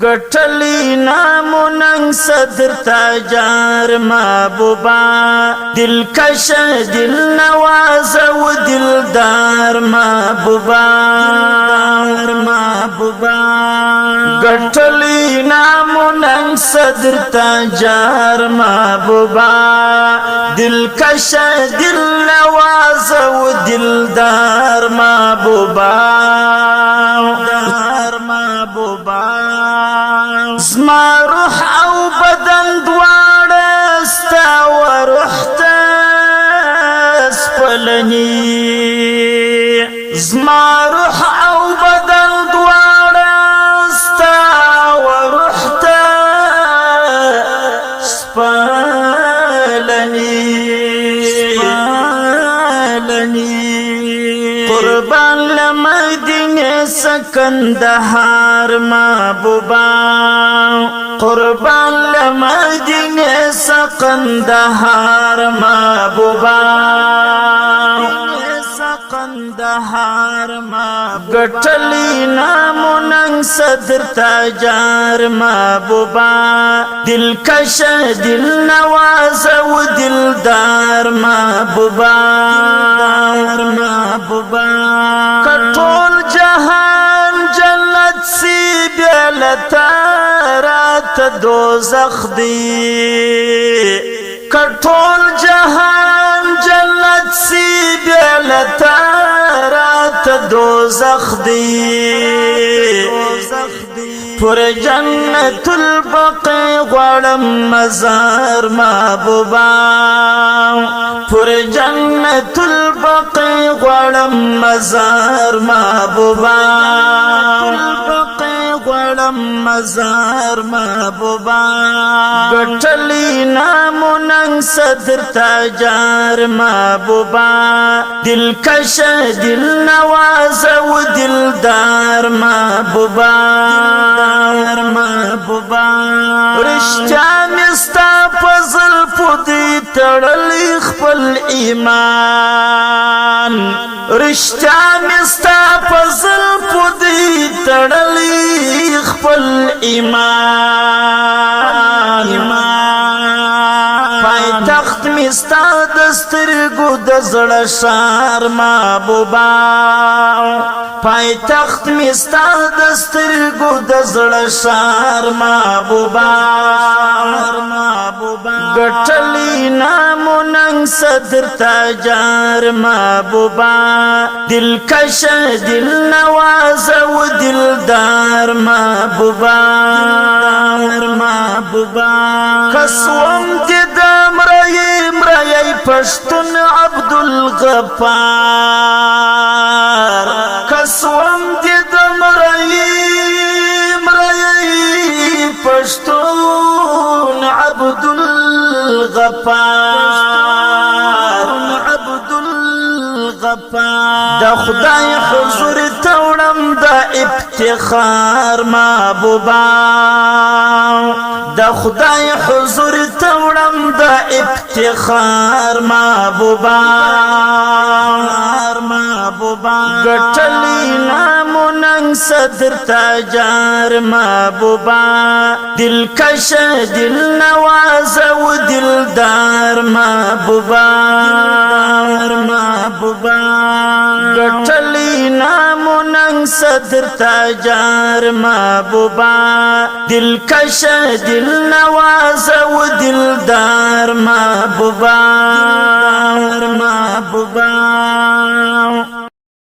گٹلی نامو ننگ صدر تاجار محبوبا دلکش دل نواز و دلدار محبوبا گٹلی نامو ننگ صدر تاجار محبوبا دلکش دل نواز و دلدار محبوبا زما روح او بدن دواړه ستا و روح ته سپلني زما روح او بدن دواړه ستا و روح ته سپلني قربان لمدینه سکندهار محبوبا قربان لمدینه سکندهار محبوبا گٹلی نامو ننگ صدر تاجار محبوبا دلکش دل نواز و دلدار محبوبا کټول جهان جنت سی بیلتا رات دوزخ دی کټول جهان جنت سی بیلتا رات دوزخ دی پر جنت البقی غړم مزار محبوبا پر جنت البقی غړم مزار محبوبا مزار محبوبا گٹلی نامو ننگ صدر تاجار محبوبا دلکش دل نواز و دلدار محبوبا رشتیا مستا پزل پودی تڑلی خپل ایمان رشتیا مستا پزل پودی تڑلی خپل ایمان پای تخت مستا دسترگو دزڑ شار محبوبا پای تخت مستا دسترگو دزڑ شار محبوبا گٹلی نامو ننگ صدر تاجار محبوبا دلکش دل نواز و دلدار محبوبا قسوم دیدم رئی پشتون عبدالغفار قسوم دیدم رئی پشتون عبدالغفار دا خدای حضور توڑم دا افتخار محبوبا دا خدای حضور توڑم دا افتخار محبوبا گٹلی نامو ننگ صدر تاجار محبوبا دلکش دل نواز و دلدار محبوبا گٹلی نامو ننگ صدر تاجار محبوبا دلکش دل نواز و دلدار محبوبا